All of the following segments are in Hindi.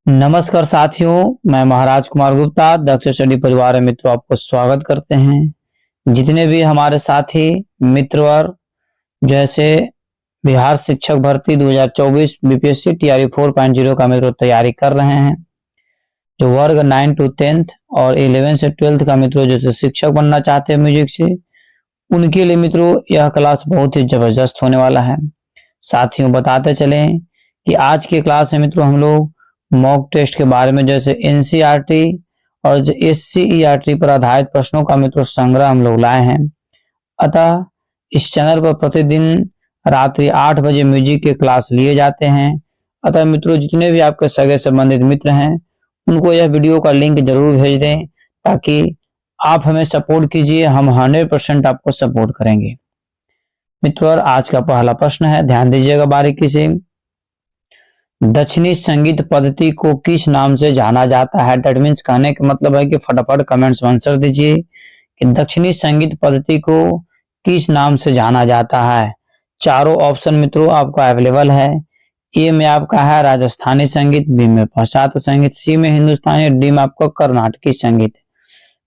नमस्कार साथियों, मैं महाराज कुमार गुप्ता दक्ष स्टडी परिवार में मित्रों आपको स्वागत करते हैं। जितने भी हमारे साथी मित्र और जैसे बिहार शिक्षक भर्ती 2024 बीपीएससी टीआरई 4.0 का मित्रों तैयारी कर रहे हैं, जो वर्ग 9 to 10th और 11 से 12th का मित्रों जैसे शिक्षक बनना चाहते हैं म्यूजिक से, उनके लिए मित्रों यह क्लास बहुत ही जबरदस्त होने वाला है। साथियों बताते चलें कि आज की क्लास में मित्रों हम लोग मॉक टेस्ट के बारे में जैसे एनसीईआरटी और एससीईआरटी पर आधारित प्रश्नों का मित्रों संग्रह हम लोग लाए हैं। अतः इस चैनल पर प्रतिदिन रात्रि 8 बजे म्यूजिक के क्लास लिए जाते हैं। अतः मित्रों जितने भी आपके सगे संबंधित मित्र हैं उनको यह वीडियो का लिंक जरूर भेज दें ताकि आप हमें सपोर्ट कीजिए, हम 100% आपको सपोर्ट करेंगे। मित्रों आज का पहला प्रश्न है, ध्यान दीजिएगा बारीकी से। दक्षिणी संगीत पद्धति को किस नाम से जाना जाता है? डेट मीन्स कहने का मतलब है कि फटाफट कमेंट्स में आंसर दीजिए कि दक्षिणी संगीत पद्धति को किस नाम से जाना जाता है। चारों ऑप्शन मित्रों आपका अवेलेबल है। ए में आपका है राजस्थानी संगीत, बी में पाश्चात्य संगीत, सी में हिंदुस्तानी, डी में आपका कर्नाटकी संगीत।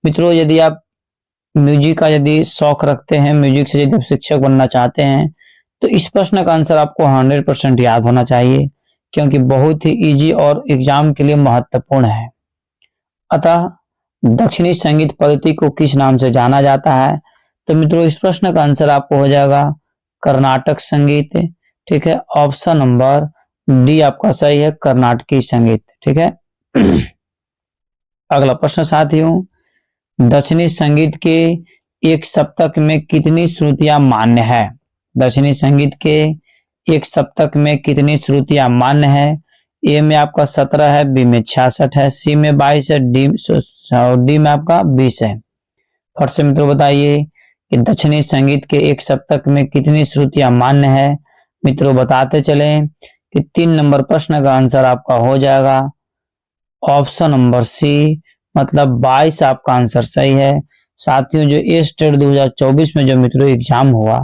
मित्रों यदि आप म्यूजिक का यदि शौक रखते हैं, म्यूजिक से यदि आप शिक्षक बनना चाहते हैं तो इस प्रश्न का आंसर आपको 100% याद होना चाहिए, क्योंकि बहुत ही इजी और एग्जाम के लिए महत्वपूर्ण है। अतः दक्षिणी संगीत पद्धति को किस नाम से जाना जाता है? तो मित्रों इस प्रश्न का आंसर आपको हो जाएगा कर्नाटक संगीत। ठीक है, ऑप्शन नंबर डी आपका सही है, कर्नाटकी संगीत। ठीक है। अगला प्रश्न साथियों, दक्षिणी संगीत के एक सप्तक में कितनी श्रुतियां मान्य है? दक्षिणी संगीत के एक सप्तक में कितनी श्रुतियां मान्य है? ए में आपका 17 है, बी में 66 है, सी में 22 है, डी में आपका 20 है। फट से मित्रों बताइए कि दक्षिणी संगीत के एक सप्तक में कितनी श्रुतियां मान्य है। मित्रों बताते चलें कि 3 नंबर प्रश्न का आंसर आपका हो जाएगा ऑप्शन नंबर सी, मतलब 22 आपका आंसर सही है। साथियों जो ए स्टेट 2024 में जो मित्रों एग्जाम हुआ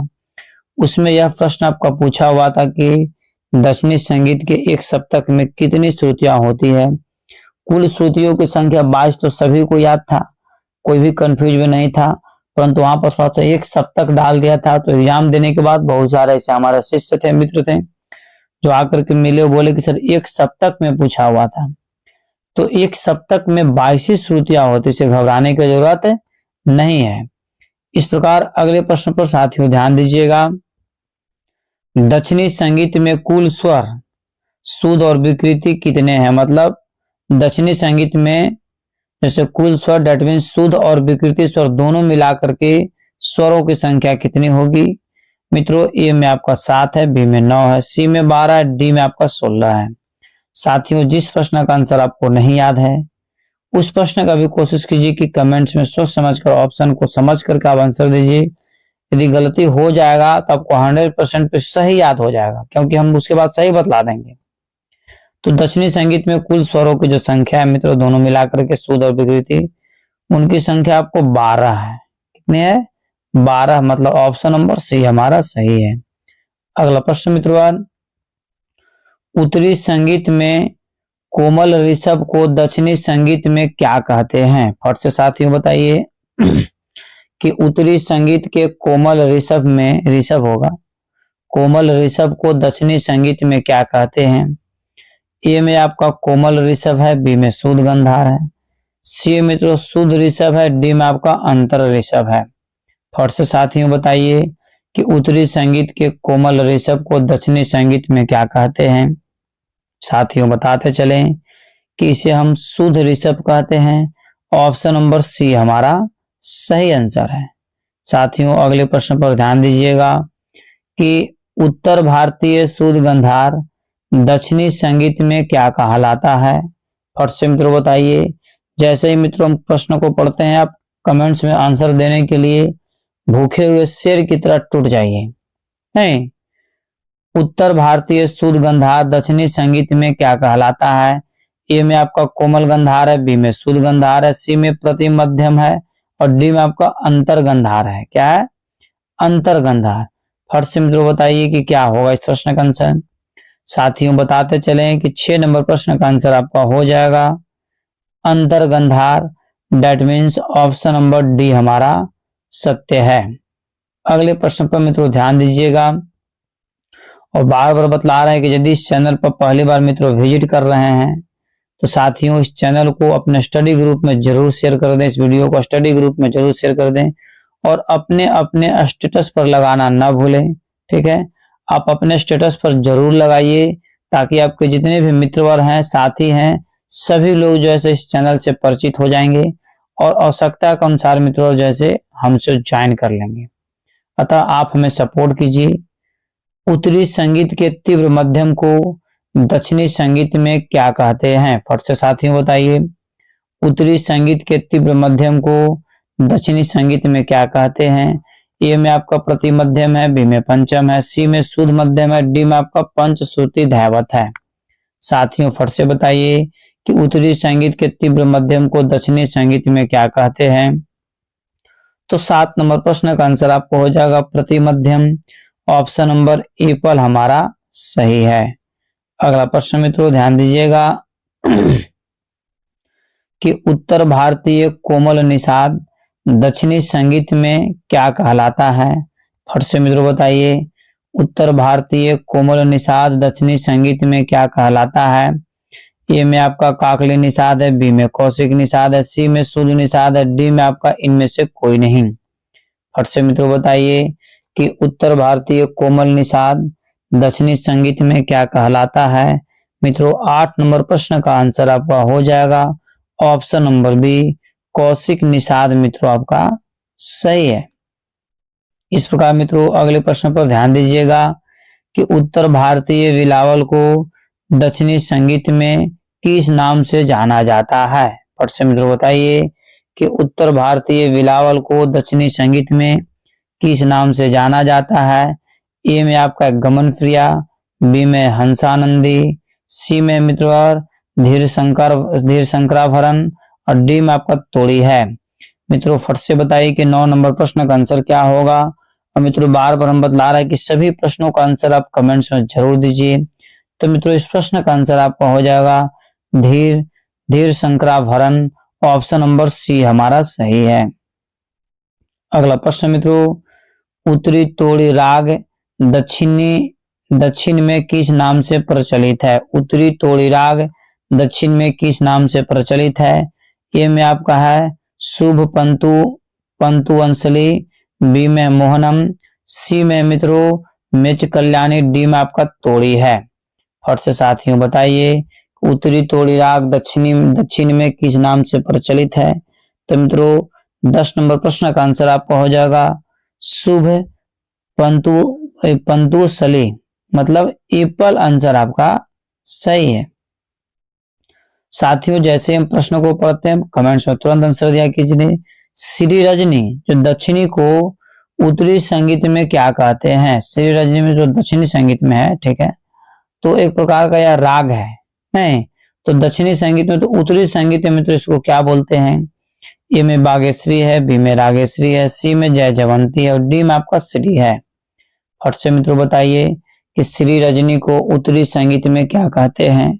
उसमें यह प्रश्न आपका पूछा हुआ था कि दक्षिणी संगीत के एक सप्तक में कितनी श्रुतियां होती है। कुल श्रुतियों की संख्या 22 तो सभी को याद था, कोई भी कंफ्यूज में नहीं था, परंतु वहां पर थोड़ा सा एक सप्तक डाल दिया था। तो एग्जाम देने के बाद बहुत सारे ऐसे हमारे शिष्य थे, मित्र थे, जो आकर के मिले, बोले कि सर एक सप्तक में पूछा हुआ था। तो एक सप्तक में 22 श्रुतियां होती, इसे घबराने की जरूरत नहीं है। इस प्रकार अगले प्रश्न पर साथियों ध्यान दीजिएगा। दक्षिणी संगीत में कुल स्वर, शुद्ध और विकृति कितने हैं? मतलब दक्षिणी संगीत में जैसे कुल स्वर डेट मीन्स शुद्ध और विकृति स्वर दोनों मिलाकर के स्वरों की संख्या कितनी होगी? मित्रों ए में आपका 7 है, बी में 9 है, सी में 12 है, डी में आपका 16 है। साथियों जिस प्रश्न का आंसर आपको नहीं याद है उस प्रश्न का भी कोशिश कीजिए कि कमेंट्स में सोच समझकर ऑप्शन को समझ करके आप आंसर दीजिए। यदि गलती हो जाएगा तो आपको 100% पे सही याद हो जाएगा, क्योंकि हम उसके बाद सही बतला देंगे। तो दक्षिणी संगीत में कुल स्वरों की जो संख्या है मित्रों दोनों मिलाकर के शुद्ध और विकृति, उनकी संख्या आपको 12 है। कितने है? 12, मतलब ऑप्शन नंबर सी हमारा सही है। अगला प्रश्न मित्रों, उत्तरी संगीत में कोमल ऋषभ को दक्षिणी संगीत में क्या कहते हैं? फट से साथियों बताइए कि उत्तरी संगीत के कोमल ऋषभ में, ऋषभ होगा, कोमल ऋषभ को दक्षिणी संगीत में क्या कहते हैं? ए में आपका कोमल ऋषभ है, बी में शुद्ध गंधार है, सी में तो शुद्ध ऋषभ है, डी में आपका अंतर ऋषभ है। फट से साथियों बताइए कि उत्तरी संगीत के कोमल ऋषभ को दक्षिणी संगीत में क्या कहते हैं। साथियों बताते चलें कि इसे हम शुद्ध ऋषभ कहते हैं। ऑप्शन नंबर सी हमारा सही आंसर है। साथियों अगले प्रश्न पर ध्यान दीजिएगा कि उत्तर भारतीय शुद्ध गंधार दक्षिणी संगीत में क्या कहलाता है। फट से मित्रों बताइए। जैसे ही मित्रों हम प्रश्न को पढ़ते हैं आप कमेंट्स में आंसर देने के लिए भूखे हुए शेर की तरह टूट जाइए। नहीं, उत्तर भारतीय शुद्ध गंधार दक्षिणी संगीत में क्या कहलाता है? ए में आपका कोमल गंधार है, बी में शुद्ध गंधार है, सी में प्रति मध्यम है और डी में आपका अंतर गंधार है। क्या है? अंतर गंधार। फट से मित्रों बताइए कि क्या होगा इस प्रश्न का आंसर। साथियों बताते चलें कि 6 नंबर प्रश्न का आंसर आपका हो जाएगा अंतर्गंधार। That means option number D हमारा सत्य है। अगले प्रश्न पर मित्रों ध्यान दीजिएगा और बार बार बतला रहे हैं कि यदि इस चैनल पर पहली बार मित्रों विजिट कर रहे हैं तो साथियों इस चैनल को अपने स्टडी ग्रुप में जरूर शेयर कर दें, इस वीडियो को स्टडी ग्रुप में जरूर शेयर कर दें और अपने अपने स्टेटस पर लगाना ना भूलें। ठीक है, आप अपने स्टेटस पर जरूर लगाइए ताकि आपके जितने भी मित्रवर हैं, साथी हैं, सभी लोग जो है इस चैनल से परिचित हो जाएंगे और आवश्यकता के अनुसार मित्रों जैसे हमसे ज्वाइन कर लेंगे। अतः आप हमें सपोर्ट कीजिए। उत्तरी संगीत के तीव्र मध्यम को दक्षिणी संगीत में क्या कहते हैं? फट से साथियों बताइए। उत्तरी संगीत के तीव्र मध्यम को दक्षिणी संगीत में क्या कहते हैं? ए में आपका प्रति मध्यम है, बी में पंचम है, सी में शुद्ध मध्यम है, डी में आपका पंचश्रुति ध्यावत है। साथियों फट से बताइए कि उत्तरी संगीत के तीव्र मध्यम को दक्षिणी संगीत में क्या कहते हैं? तो 7 नंबर प्रश्न का आंसर आपको हो जाएगा प्रति मध्यम। ऑप्शन नंबर ए पर हमारा सही है। अगला प्रश्न मित्रों ध्यान दीजिएगा कि उत्तर भारतीय कोमल निषाद दक्षिणी संगीत में क्या कहलाता है? फट से मित्रों बताइए। उत्तर भारतीय कोमल निषाद दक्षिणी संगीत में क्या कहलाता है? ए में आपका काकली निषाद है, बी में कौशिक निषाद है, सी में शुद्ध निषाद है, डी में आपका इनमें से कोई नहीं। फट से मित्रों बताइए कि उत्तर भारतीय कोमल निषाद दक्षिणी संगीत में क्या कहलाता है? मित्रों 8 नंबर प्रश्न का आंसर आपका हो जाएगा option number B Kaushik Nishad मित्रों आपका सही है। इस प्रकार मित्रों अगले प्रश्न पर ध्यान दीजिएगा कि उत्तर भारतीय बिलावल को दक्षिणी संगीत में किस नाम से जाना जाता है? फट से मित्रों बताइए कि उत्तर भारतीय बिलावल को दक्षिणी संगीत में किस नाम से जाना जाता है? ए में आपका गमन प्रिया, बी में हंसानंदी, सी में मित्रों धीर शंकराभरण और डी में आपका तोड़ी है। मित्रों फट से बताइए कि 9 नंबर प्रश्न का आंसर क्या होगा। और मित्रों बार बार हम बतला रहे हैं कि सभी प्रश्नों का आंसर आप कमेंट्स में जरूर दीजिए। तो मित्रों इस प्रश्न का आंसर आपका हो जाएगा धीर शंकराभरण। ऑप्शन नंबर सी हमारा सही है। अगला प्रश्न मित्रों उत्तरी तोड़ी राग दक्षिण में किस नाम से प्रचलित है? उत्तरी तोड़ी राग दक्षिण में किस नाम से प्रचलित है? ए में आपका है शुभ पंतु अंशली, बी में मोहनम, सी में मित्रों मेच कल्याणी, डी में आपका तोड़ी है। फट से साथियों बताइए उत्तरी तोड़ी राग दक्षिण में किस नाम से प्रचलित है? तो मित्रों 10 नंबर प्रश्न का आंसर आपका हो जाएगा शुभ पंतु सली, मतलब एप्पल आंसर आपका सही है। साथियों जैसे हम प्रश्न को पढ़ते हैं कमेंट्स में तुरंत आंसर दिया कीजिए। श्री रजनी जो दक्षिणी को उत्तरी संगीत में क्या कहते हैं? श्री रजनी में जो दक्षिणी संगीत में है, ठीक है, तो एक प्रकार का यह राग है, नहीं तो दक्षिणी संगीत में, तो उत्तरी संगीत में तो इसको क्या बोलते हैं? ए में बागेश्वरी है, बी में रागेश्वरी है, सी में जय जयवंती है और डी में आपका श्री है। फट से मित्रों बताइए कि श्री रजनी को उत्तरी संगीत में क्या कहते हैं?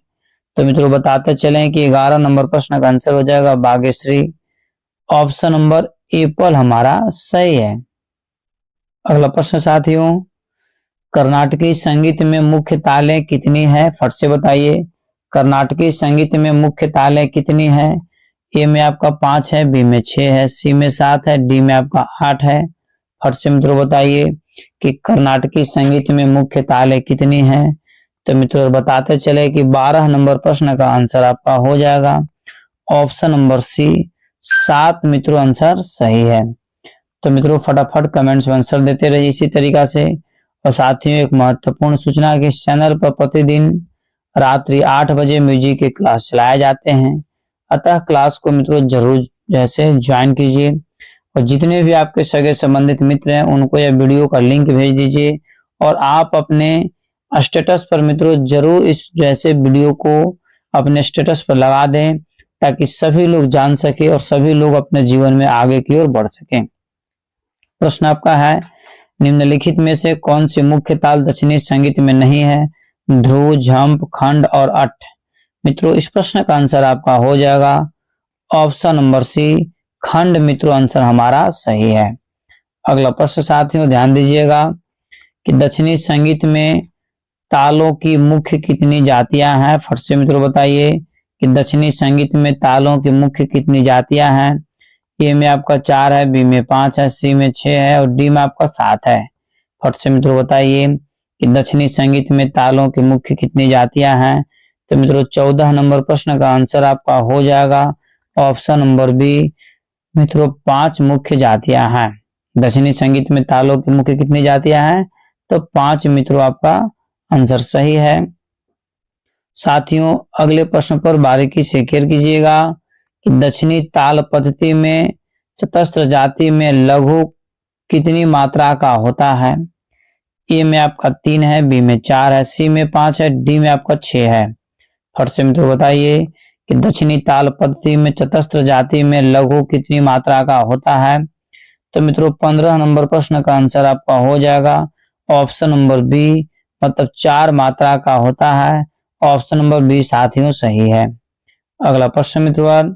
तो मित्रों बताते चलें कि 11 नंबर प्रश्न का आंसर हो जाएगा बागेश्वरी। ऑप्शन नंबर ए पर हमारा सही है। अगला प्रश्न साथियों कर्नाटकी संगीत में मुख्य तालें कितनी है? फट से बताइए कर्नाटकी संगीत में मुख्य तालें कितनी है? ए में आपका 5 है, बी में 6 है, सी में 7 है, डी में आपका 8 है। फट से मित्रों बताइए कि कर्नाटकी संगीत में मुख्य तालें कितनी है? तो मित्रों बताते चले कि 12 नंबर प्रश्न का आंसर आपका हो जाएगा ऑप्शन नंबर सी 7 मित्रों आंसर सही है। तो मित्रों फटाफट कमेंट्स में आंसर देते रहिए इसी तरीका से। और साथियों एक महत्वपूर्ण सूचना कि इस चैनल पर प्रतिदिन रात्रि 8 बजे म्यूजिक के क्लास चलाए जाते हैं, अतः क्लास को मित्रों जरूर जैसे ज्वाइन कीजिए और जितने भी आपके सगे संबंधित मित्र हैं उनको यह वीडियो का लिंक भेज दीजिए और आप अपने स्टेटस पर मित्रों जरूर इस जैसे वीडियो को अपने स्टेटस पर लगा दें ताकि सभी लोग जान सके और सभी लोग अपने जीवन में आगे की ओर बढ़ सकें। प्रश्न आपका है निम्नलिखित में से कौन सी मुख्य ताल दक्षिणी संगीत में नहीं है? ध्रुव, झंप, खंड और अट्ठ। मित्रों इस प्रश्न का आंसर आपका हो जाएगा ऑप्शन नंबर सी, खंड। मित्रों आंसर हमारा सही है। अगला प्रश्न साथियों ध्यान दीजिएगा कि दक्षिणी संगीत में तालों की मुख्य कितनी जातियां हैं। फट से मित्रों बताइए कि दक्षिणी संगीत में तालों की मुख्य कितनी जातियां हैं। ए में आपका 4 है, बी में 5 है, सी में 6 है और डी में आपका 7 है। फट से मित्रों बताइए कि दक्षिणी संगीत में तालों की मुख्य कितनी जातियां हैं। तो मित्रों 14 नंबर प्रश्न का आंसर आपका हो जाएगा ऑप्शन नंबर बी। मित्रों 5 मुख्य जातियां हैं। दक्षिणी संगीत में तालों की मुख्य कितनी जातियां हैं, तो 5। मित्रों आपका आंसर सही है। साथियों अगले प्रश्न पर बारीकी से केयर कीजिएगा कि दक्षिणी ताल पद्धति में चतस्त्र जाति में लघु कितनी मात्रा का होता है। ए में आपका 3 है, बी में 4 है, सी में 5 है, डी में आपका 6 है। फट से मित्रों बताइए कि दक्षिणी ताल पद्धति में चतस्त्र जाति में लघु कितनी मात्रा का होता है। तो मित्रों 15 नंबर प्रश्न का आंसर आपका हो जाएगा ऑप्शन नंबर बी, मतलब 4 मात्रा का होता है। ऑप्शन नंबर बी साथियों सही है। अगला प्रश्न मित्रों,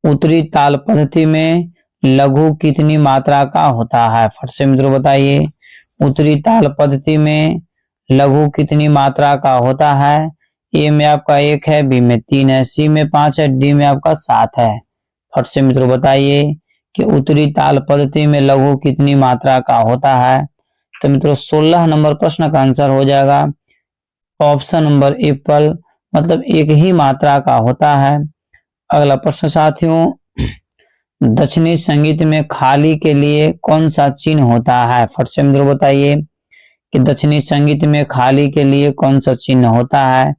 उत्तरी ताल पद्धति में लघु कितनी मात्रा का होता है। फट से मित्रों बताइए उत्तरी ताल पद्धति में लघु कितनी मात्रा का होता है। ए में आपका 1 है, बी में 3 है, सी में 5 है, डी में आपका 7 है। फट से मित्रों बताइए कि उत्तरी ताल पद्धति में लघु कितनी मात्रा का होता है। तो मित्रों 16 नंबर प्रश्न का आंसर हो जाएगा ऑप्शन नंबर एप्पल, मतलब एक ही मात्रा का होता है। अगला प्रश्न साथियों, दक्षिणी संगीत में खाली के लिए कौन सा चिन्ह होता है। फट से मित्रों बताइए कि दक्षिणी संगीत में खाली के लिए कौन सा चिन्ह होता है।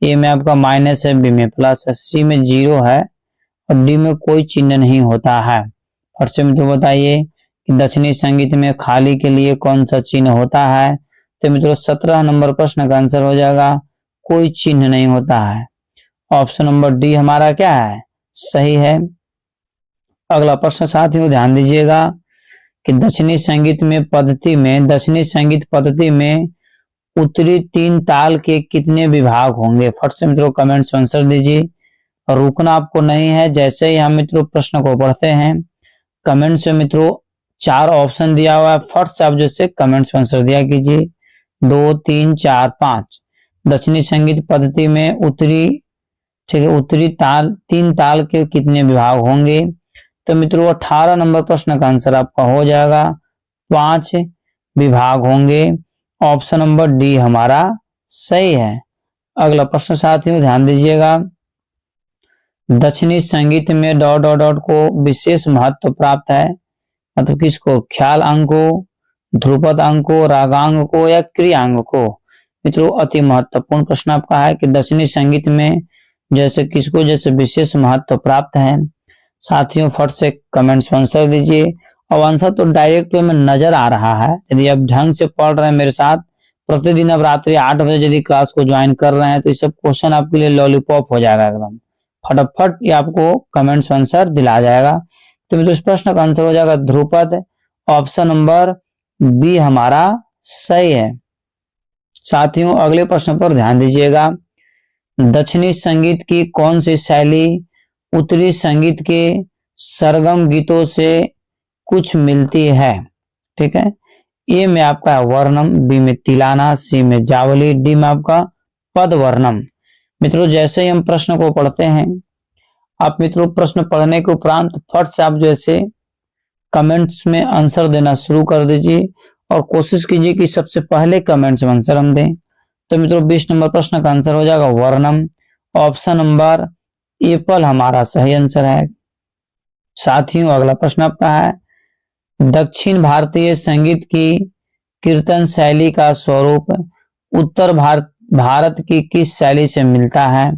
ए में आपका माइनस है, बी में प्लस है, सी में 0 है और डी में कोई चिन्ह नहीं होता है। फट से मित्रों बताइए कि दक्षिणी संगीत में खाली के लिए कौन सा चिन्ह होता है। तो मित्रों 17 नंबर प्रश्न का आंसर हो जाएगा कोई चिन्ह नहीं होता है। ऑप्शन नंबर डी हमारा क्या है, सही है। अगला प्रश्न साथियों ध्यान दीजिएगा कि दक्षिणी संगीत पद्धति में उत्तरी 3 ताल के कितने विभाग होंगे। फट से मित्रों कमेंट में आंसर दीजिए और रुकना आपको नहीं है। जैसे ही हम मित्रों प्रश्न को पढ़ते हैं कमेंट से मित्रों 4 ऑप्शन दिया हुआ है, फट से आप जैसे कमेंट्स में आंसर दिया कीजिए 2, 3, 4, 5। दक्षिणी संगीत पद्धति में उत्तरी ताल 3 ताल के कितने विभाग होंगे। तो मित्रों 18 नंबर प्रश्न का आंसर आपका हो जाएगा 5 विभाग होंगे। ऑप्शन नंबर डी हमारा सही है। अगला प्रश्न साथियों ध्यान दीजिएगा, दक्षिणी संगीत में डॉट डॉट डॉट को विशेष महत्व प्राप्त है, मतलब किसको, ख्याल अंग को, ध्रुपद अंग को, रागांग को या क्रियांग को। मित्रों अति महत्वपूर्ण प्रश्न आपका है कि दक्षिणी संगीत में जैसे किसको जैसे विशेष महत्व प्राप्त है। साथियों फट से कमेंट्स में आंसर दीजिए और आंसर तो डायरेक्ट में नजर आ रहा है। यदि आप ढंग से पढ़ रहे हैं मेरे साथ, प्रतिदिन अब रात्रि 8 बजे यदि क्लास को ज्वाइन कर रहे हैं तो ये सब क्वेश्चन आपके लिए लॉलीपॉप हो जाएगा एकदम फटाफट, ये आपको कमेंट्स में आंसर दिला जाएगा। तो मित्रों इस प्रश्न का आंसर हो जाएगा ध्रुपद। ऑप्शन नंबर बी हमारा सही है। साथियों अगले प्रश्न पर ध्यान दीजिएगा, दक्षिणी संगीत की कौन सी शैली उत्तरी संगीत के सरगम गीतों से कुछ मिलती है। ठीक है, ए में आपका वर्णम, बी में तिलाना, सी में जावली, डी में आपका पद वर्णम। मित्रों जैसे ही हम प्रश्न को पढ़ते हैं, आप मित्रों प्रश्न पढ़ने के उपरांत फट से आप जैसे कमेंट्स में आंसर देना शुरू कर दीजिए और कोशिश कीजिए कि सबसे पहले कमेंट्स में आंसर हम दें। तो मित्रों 20 नंबर प्रश्न का आंसर हो जाएगा वर्णम। ऑप्शन नंबर एप्पल हमारा सही आंसर है। साथियों अगला प्रश्न आपका है, दक्षिण भारतीय संगीत की कीर्तन शैली का स्वरूप उत्तर भारत की किस शैली से मिलता है।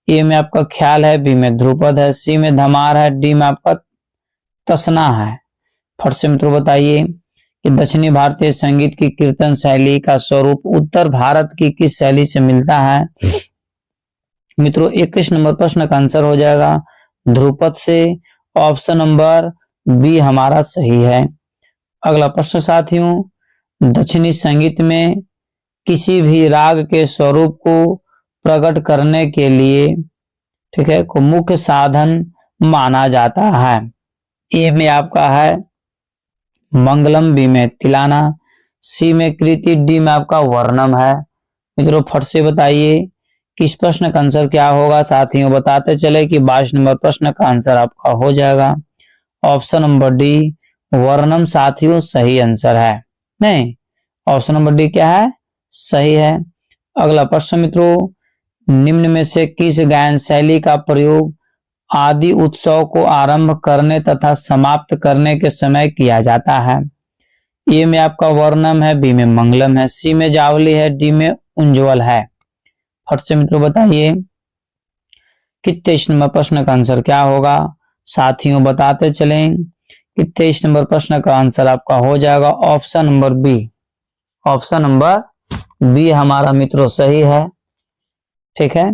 ए में आपका ख्याल है, बी में ध्रुपद है, सी में धमार है, डी में आपका तसना है। फट से मित्रों बताइए कि दक्षिणी भारतीय संगीत की कीर्तन शैली का स्वरूप उत्तर भारत की किस शैली से मिलता है। मित्रों 21 नंबर प्रश्न का आंसर हो जाएगा ध्रुपद से। ऑप्शन नंबर बी हमारा सही है। अगला प्रश्न साथियों, दक्षिणी संगीत में किसी भी राग के स्वरूप को प्रकट करने के लिए, ठीक है, को मुख्य साधन माना जाता है। ए में आपका है मंगलम, बी में तिलाना, सी में कृति, डी में आपका वर्णम है। मित्रों फट से बताइए कि इस प्रश्न का आंसर क्या होगा। साथियों बताते चले कि 22 नंबर प्रश्न का आंसर आपका हो जाएगा ऑप्शन नंबर डी, वर्णम। साथियों सही आंसर है, नहीं, ऑप्शन नंबर डी क्या है, सही है। अगला प्रश्न मित्रों, निम्न में से किस गायन शैली का प्रयोग आदि उत्सव को आरंभ करने तथा समाप्त करने के समय किया जाता है। ए में आपका वर्णम है, बी में मंगलम है, सी में जावली है, डी में उज्ज्वल है। फट से मित्रों बताइए कि 23 नंबर प्रश्न का आंसर क्या होगा। साथियों बताते चलें कि 23 नंबर प्रश्न का आंसर आपका हो जाएगा option number B. Option number B हमारा मित्रों सही है, ठीक है,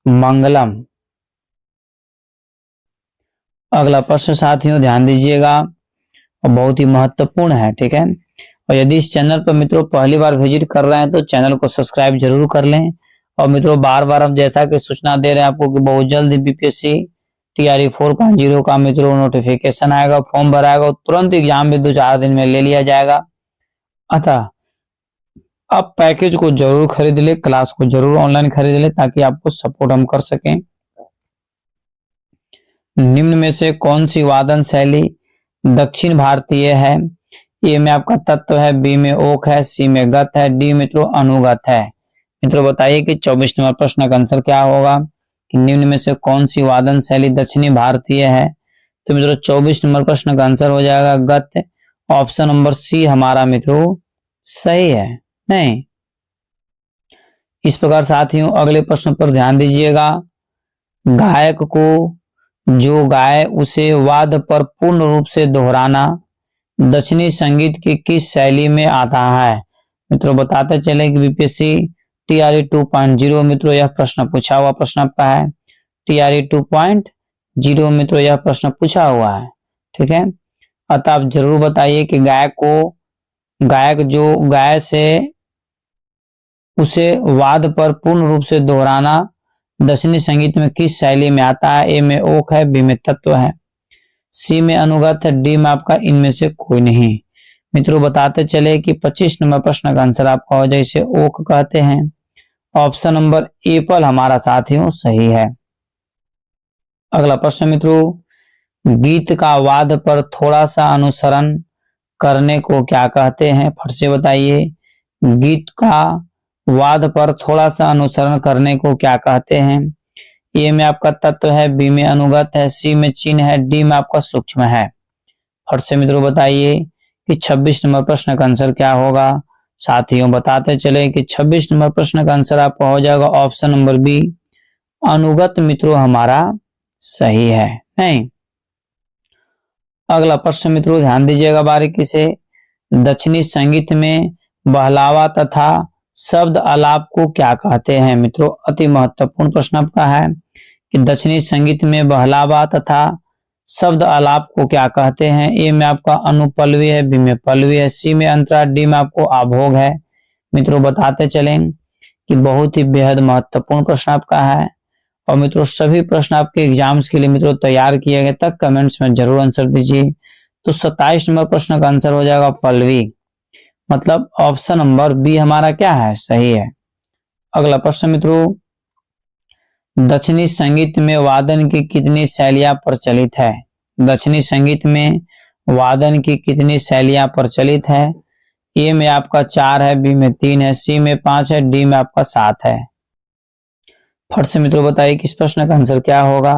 मंगलम। अगला प्रश्न साथियों ध्यान दीजिएगा और बहुत ही महत्वपूर्ण है, ठीक है। और यदि इस चैनल पर मित्रों पहली बार विजिट कर रहे हैं तो चैनल को सब्सक्राइब जरूर कर लें। और मित्रों बार बार हम जैसा कि सूचना दे रहे हैं आपको कि बहुत जल्द बीपीएससी टीआरई 4.0 का मित्रों नोटिफिकेशन आएगा, फॉर्म भराएगा, तुरंत एग्जाम भी 2-4 दिन में ले लिया जाएगा। अतः आप पैकेज को जरूर खरीद ले, क्लास को जरूर ऑनलाइन खरीद ले ताकि आपको सपोर्ट हम कर सकें। निम्न में से कौन सी वादन शैली दक्षिण भारतीय है। ए में आपका तत्व है, बी में ओक है, सी में गत है, डी मित्रों अनुगत है। मित्रों बताइए कि 24 नंबर प्रश्न का आंसर क्या होगा कि निम्न में से कौन सी वादन शैली दक्षिणी भारतीय है। तो मित्रों 24 नंबर प्रश्न का आंसर हो जाएगा गत। ऑप्शन नंबर सी हमारा मित्रों सही है, नहीं। इस प्रकार साथियों अगले प्रश्न पर ध्यान दीजिएगा। गायक को जो गाए उसे वाद्य पर पूर्ण रूप से दोहराना दक्षिणी संगीत की किस शैली में आता है। मित्रों बताते चले कि बीपीएससी टीआरई 2.0 मित्रों यह प्रश्न पूछा हुआ प्रश्न आपका है। टीआरई 2.0 मित्रों यह प्रश्न पूछा हुआ है, ठीक है। अतः आप जरूर बताइए कि गायक जो गाय से उसे वाद्य पर पूर्ण रूप से दोहराना दक्षिणी संगीत में किस शैली में आता है। ए में ओक है, बी में तत्व है, सी में अनुगत है, डी में आपका इनमें से कोई नहीं। मित्रों बताते चले कि 25 नंबर प्रश्न का आंसर आपका हो जाए इसे ओक कहते हैं। ऑप्शन नंबर एपल हमारा साथियों सही है। अगला प्रश्न मित्रों, गीत का वाद्य पर थोड़ा सा अनुसरण करने को क्या कहते हैं। फट से बताइए, गीत का वाद्य पर थोड़ा सा अनुसरण करने को क्या कहते हैं। ए में आपका तत्व है, बी में अनुगत है, सी में चिन्ह है, डी में आपका सूक्ष्म है। फट से मित्रों बताइए कि 26 नंबर प्रश्न का आंसर क्या होगा। साथियों बताते चले कि 26 नंबर प्रश्न का आंसर आपका हो जाएगा ऑप्शन नंबर बी, अनुगत मित्रों हमारा सही है, नहीं। अगला प्रश्न मित्रों ध्यान दीजिएगा बारीकी से। दक्षिणी संगीत में बहलावा तथा शब्द आलाप को क्या कहते हैं। मित्रों अति महत्वपूर्ण प्रश्न आपका है कि दक्षिणी संगीत में बहलावा तथा शब्द आलाप को क्या कहते हैं। ए में आपका अनुपल्लवी है, बी में पल्लवी है, सी में अंतरा, डी में आपको आभोग है। मित्रों बताते चलें कि बहुत ही बेहद महत्वपूर्ण प्रश्न आपका है। और मित्रों सभी प्रश्न आपके एग्जाम्स के लिए मित्रों तैयार किए गए, तक कमेंट्स में जरूर आंसर दीजिए। तो 27 नंबर प्रश्न का आंसर हो जाएगा पल्लवी, मतलब ऑप्शन नंबर बी हमारा क्या है, सही है। अगला प्रश्न मित्रों, दक्षिणी संगीत में वादन की कितनी शैलियां प्रचलित है। दक्षिणी संगीत में वादन की कितनी शैलियां प्रचलित है। ए में आपका 4 है, बी में 3 है, सी में 5 है, डी में आपका 7 है। फट से मित्रों बताइए कि इस प्रश्न का आंसर क्या होगा।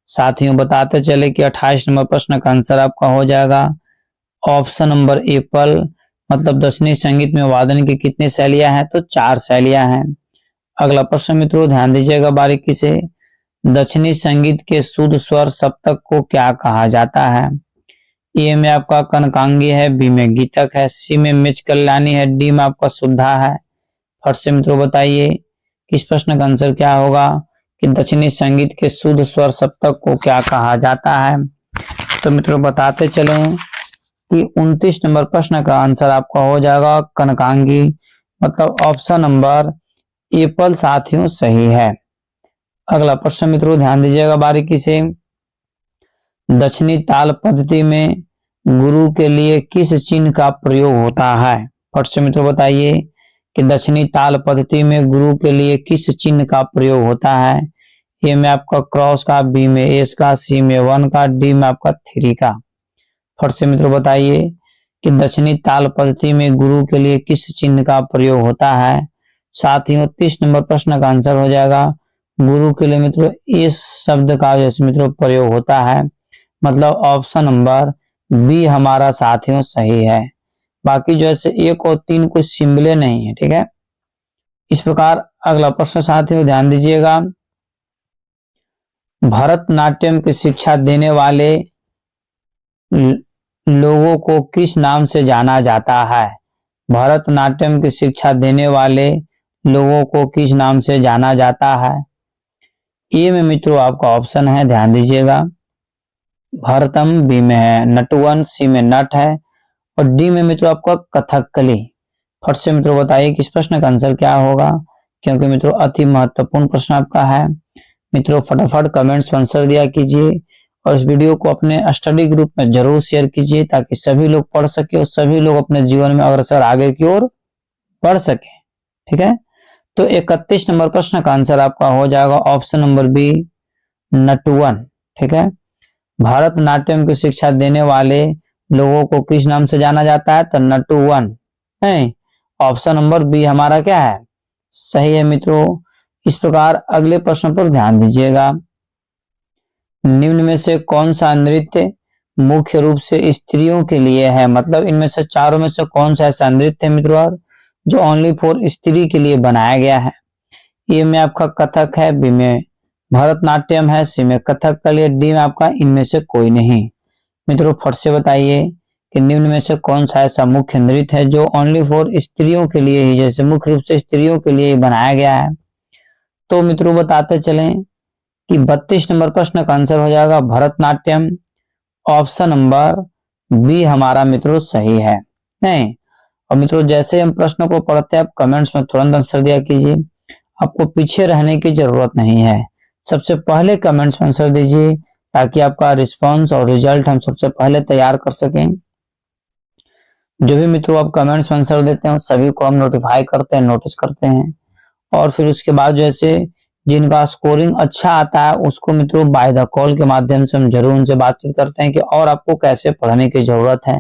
साथियों बताते चले कि 28 नंबर प्रश्न का आंसर आपका हो जाएगा ऑप्शन नंबर एप्पल, मतलब दक्षिणी संगीत में वादन की कितनी शैलियां हैं, तो 4 शैलियां हैं। अगला प्रश्न मित्रों ध्यान दीजिएगा बारीकी से। दक्षिणी संगीत के शुद्ध स्वर सप्तक को क्या कहा जाता है। ए में आपका कनकांगी है, बी में गीतक है, सी में मिच कल्याणी है, डी में आपका शुद्धा है। फट से मित्रों बताइए इस प्रश्न का आंसर क्या होगा कि दक्षिणी संगीत के शुद्ध स्वर सप्तक को क्या कहा जाता है। तो मित्रों बताते चलें कि 29 नंबर प्रश्न का आंसर आपका हो जाएगा कनकांगी, मतलब ऑप्शन नंबर एप्पल साथियों सही है। अगला प्रश्न मित्रों ध्यान दीजिएगा बारीकी से। दक्षिणी ताल पद्धति में गुरु के लिए किस चिन्ह का प्रयोग होता है? फट से मित्रों बताइए कि दक्षिणी ताल पद्धति में गुरु के लिए किस चिन्ह का प्रयोग होता है? ए में आपका क्रॉस का, बी में एस का, सी में 1 का, डी में आपका 3 का। फट से मित्रों बताइए कि दक्षिणी ताल पद्धति में गुरु के लिए किस चिन्ह का प्रयोग होता है? साथियों 30 नंबर प्रश्न का आंसर हो जाएगा गुरु के लिए मित्रों इस शब्द का जैसे मित्रों प्रयोग होता है, मतलब ऑप्शन नंबर बी हमारा साथियों सही है। बाकी जो है 1 और 3 कुछ सिंबले नहीं है, ठीक है। इस प्रकार अगला प्रश्न साथियों ध्यान दीजिएगा। भरतनाट्यम की शिक्षा देने वाले लोगों को किस नाम से जाना जाता है? भरतनाट्यम की शिक्षा देने वाले लोगों को किस नाम से जाना जाता है? ए में मित्रों आपका ऑप्शन है, ध्यान दीजिएगा भरतम, बी में है नटवन, सी में नट है और डी में मित्रों आपका कथकली। फट से मित्रों बताइए कि इस प्रश्न का आंसर क्या होगा, क्योंकि मित्रों अति महत्वपूर्ण प्रश्न आपका है। मित्रों फटाफट कमेंट्स में आंसर दिया कीजिए और इस वीडियो को अपने स्टडी ग्रुप में जरूर शेयर कीजिए ताकि सभी लोग पढ़ सके और सभी लोग अपने जीवन में अग्रसर आगे की ओर बढ़ सके, ठीक है। तो 31 नंबर प्रश्न का आंसर आपका हो जाएगा ऑप्शन नंबर बी नटवन, ठीक है। भरतनाट्यम की शिक्षा देने वाले लोगों को किस नाम से जाना जाता है? तो नटवन है। ऑप्शन नंबर बी हमारा क्या है, सही है मित्रों। इस प्रकार अगले प्रश्न पर ध्यान दीजिएगा। निम्न में से कौन सा नृत्य मुख्य रूप से स्त्रियों के लिए है? मतलब इनमें से चारों में से कौन सा ऐसा नृत्य है मित्रों जो ओनली फॉर स्त्री के लिए बनाया गया है? ए में आपका कथक है, बी में भरतनाट्यम है, सी में कथकली, डी में आपका इनमें से कोई नहीं। मित्रों फट से बताइए कि निम्न में से कौन सा ऐसा मुख्य नृत्य है जो ओनली फॉर स्त्रियों के लिए ही, जैसे मुख्य रूप से स्त्रियों के लिए ही बनाया गया है। तो मित्रों बताते चलें कि 32 नंबर प्रश्न का आंसर हो जाएगा भरतनाट्यम। ऑप्शन नंबर बी हमारा मित्रों सही है। नहीं, और मित्रों जैसे हम प्रश्न को पढ़ते हैं आप कमेंट्स में तुरंत आंसर दिया कीजिए, आपको पीछे रहने की जरूरत नहीं है। सबसे पहले कमेंट्स में आंसर दीजिए ताकि आपका रिस्पांस और रिजल्ट हम सबसे पहले तैयार कर सकें। जो भी मित्रों आप कमेंट्स में आंसर देते हैं सभी को हम नोटिफाई करते हैं, नोटिस करते हैं और फिर उसके बाद जैसे जिनका स्कोरिंग अच्छा आता है उसको मित्रों बाय द कॉल के माध्यम से हम जरूर उनसे बातचीत करते हैं कि और आपको कैसे पढ़ने की जरूरत है।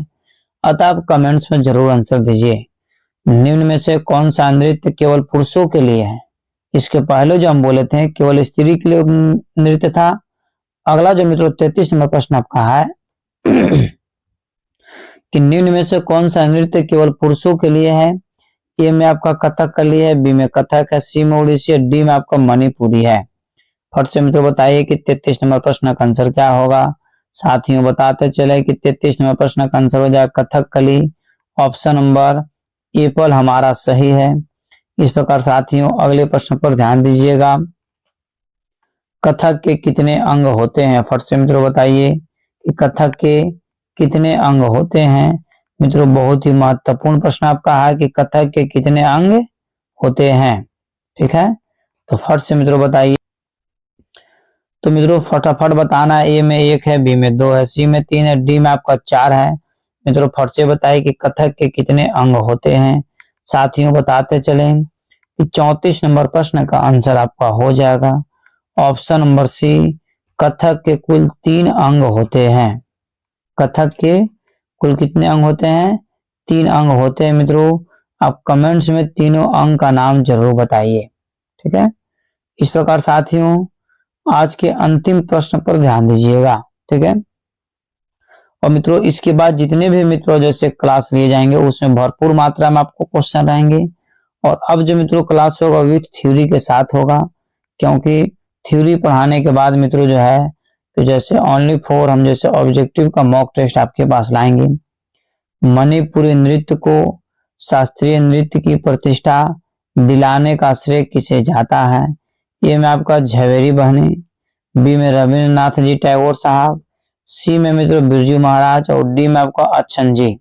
अतः आप कमेंट्स में जरूर आंसर दीजिए। निम्न में से कौन सा नृत्य केवल पुरुषों के लिए है? इसके पहले जो हम बोले थे केवल स्त्री के लिए नृत्य था। अगला जो मित्रों 33 नंबर प्रश्न आपका है कि निम्न में से कौन सा नृत्य केवल पुरुषों के लिए है? ए में आपका कथकली है, बी में कथक है, सी में ओडिसी है, डी में आपका मणिपुरी है। फट से मित्रों बताइए कि 33 नंबर प्रश्न का आंसर क्या होगा। साथियों बताते चले कि 33 नंबर प्रश्न का आंसर हो जाएगा कथकली। ऑप्शन नंबर एप्पल हमारा सही है। इस प्रकार साथियों अगले प्रश्न पर ध्यान दीजिएगा। कथक के कितने अंग होते हैं? फट से मित्रों बताइए कि कथक के कितने अंग होते हैं। मित्रों बहुत ही महत्वपूर्ण प्रश्न आपका है कि कथक के कितने अंग होते हैं, ठीक है। तो फट से मित्रों बताइए। तो मित्रों फटाफट बताना, ए में 1 है, बी में 2 है, सी में 3 है, डी में आपका 4 है। मित्रों फट से बताइए कि कथक के कितने अंग होते हैं। साथियों बताते चलें कि 34 नंबर प्रश्न का आंसर आपका हो जाएगा ऑप्शन नंबर सी, कथक के कुल 3 अंग होते हैं। कथक के कुल कितने अंग होते हैं? 3 अंग होते हैं। मित्रों आप कमेंट्स में तीनों अंग का नाम जरूर बताइए, ठीक है। इस प्रकार साथियों आज के अंतिम प्रश्न पर ध्यान दीजिएगा, ठीक है। और मित्रों इसके बाद जितने भी मित्रों जैसे क्लास लिए जाएंगे उसमें भरपूर मात्रा में आपको क्वेश्चन रहेंगे। और अब जो मित्रों क्लास होगा विथ थ्योरी के साथ होगा, क्योंकि थ्योरी पढ़ाने के बाद मित्रों जो है तो जैसे ओनली फॉर हम जैसे ऑब्जेक्टिव का मॉक टेस्ट आपके पास लाएंगे। मणिपुरी नृत्य को शास्त्रीय नृत्य की प्रतिष्ठा दिलाने का श्रेय किसे जाता है? ए में आपका झवेरी बहने, बी में रविन्द्रनाथ जी टैगोर साहब, सी में मित्रों बिरजू महाराज और डी में आपका अच्छन जी।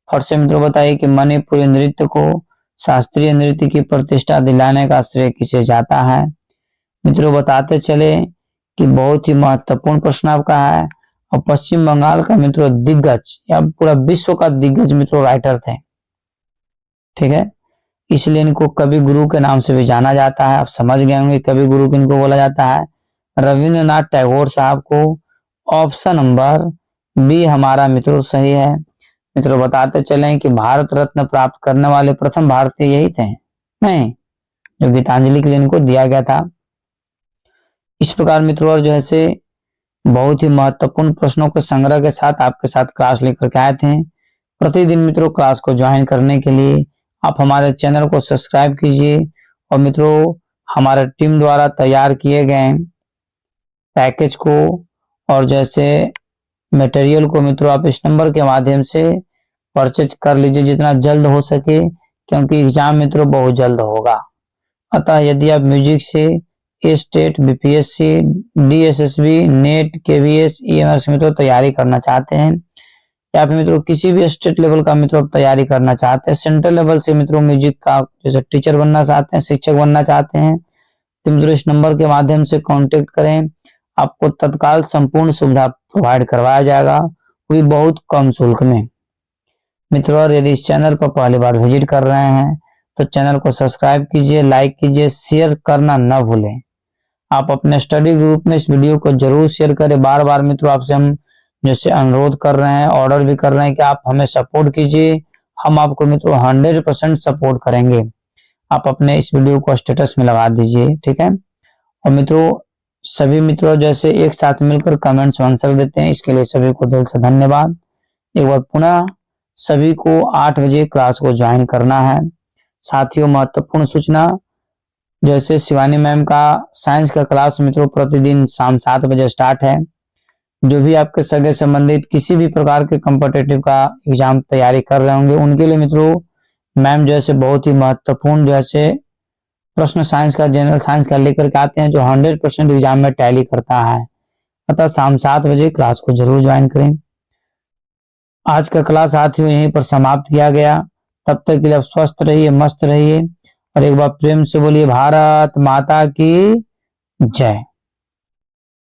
फट से मित्रों बताइए कि मणिपुरी नृत्य को शास्त्रीय नृत्य की प्रतिष्ठा दिलाने का श्रेय किसे जाता है? मित्रों बताते चले कि बहुत ही महत्वपूर्ण प्रश्न आपका है। और पश्चिम बंगाल का मित्रों दिग्गज या पूरा विश्व का दिग्गज मित्रों राइटर थे, ठीक है। इसलिए इनको कवि गुरु के नाम से भी जाना जाता है। आप समझ गए होंगे कवि गुरु किनको बोला जाता है। रविंद्रनाथ टैगोर साहब को। ऑप्शन नंबर बी हमारा मित्रों सही है। मित्रों बताते चलें कि भारत रत्न प्राप्त करने वाले प्रथम भारतीय यही थे, नहीं, जो गीतांजलि के लिए इनको दिया गया था। इस प्रकार मित्रों और जो है से बहुत ही महत्वपूर्ण प्रश्नों के संग्रह के साथ आपके साथ क्लास लेकर के आए थे। प्रतिदिन मित्रों क्लास को ज्वाइन करने के लिए आप हमारे चैनल को सब्सक्राइब कीजिए और मित्रों हमारे टीम द्वारा तैयार किए गए पैकेज को और जैसे मटेरियल को मित्रों आप इस नंबर के माध्यम से परचेज कर लीजिए जितना जल्द हो सके, क्योंकि एग्जाम मित्रों बहुत जल्द होगा। अतः यदि आप म्यूजिक से state, BPSC, DSSB, net, KVS, EMS मित्रों तैयारी करना चाहते हैं या फिर मित्रों किसी भी स्टेट लेवल का मित्रों आप तैयारी करना चाहते हैं, सेंट्रल लेवल से मित्रों म्यूजिक का जैसे टीचर बनना चाहते हैं, शिक्षक बनना चाहते हैं, तो मित्रों इस नंबर के माध्यम से कांटेक्ट करें। आपको तत्काल संपूर्ण सुविधा प्रोवाइड करवाया जाएगा, वो भी बहुत कम शुल्क में। मित्रों और यदि इस चैनल पर पहली बार विजिट कर रहे हैं तो चैनल को सब्सक्राइब कीजिए, लाइक कीजिए, शेयर करना न भूलें। आप अपने स्टडी ग्रुप में इस वीडियो को जरूर शेयर करें। बार बार मित्रों आपसे हम जैसे अनुरोध कर रहे हैं, ऑर्डर भी कर रहे हैं कि आप हमें सपोर्ट कीजिए। हम आपको मित्रों 100% सपोर्ट करेंगे। आप अपने इस वीडियो को स्टेटस में लगा दीजिए, ठीक है। और मित्रों सभी मित्रों जैसे एक साथ मिलकर कमेंट्स आंसर देते हैं, इसके लिए सभी को दिल से धन्यवाद। एक बार पुनः सभी को 8 बजे क्लास को ज्वाइन करना है। साथियों महत्वपूर्ण सूचना, जैसे शिवानी मैम का साइंस का क्लास मित्रों प्रतिदिन शाम 7 बजे स्टार्ट है। जो भी आपके सगे संबंधित किसी भी प्रकार के कॉम्पिटिटिव का एग्जाम तैयारी कर रहे होंगे उनके लिए मित्रों मैम जैसे बहुत ही महत्वपूर्ण जैसे प्रश्न साइंस का, जनरल साइंस का लेकर के आते हैं जो 100% एग्जाम में टैली करता है। अतः शाम 7 बजे क्लास को जरूर ज्वाइन करें। आज का क्लास साथियों यहीं पर समाप्त किया गया। तब तक के लिए आप स्वस्थ रहिए, मस्त रहिए और एक बार प्रेम से बोलिए भारत माता की जय।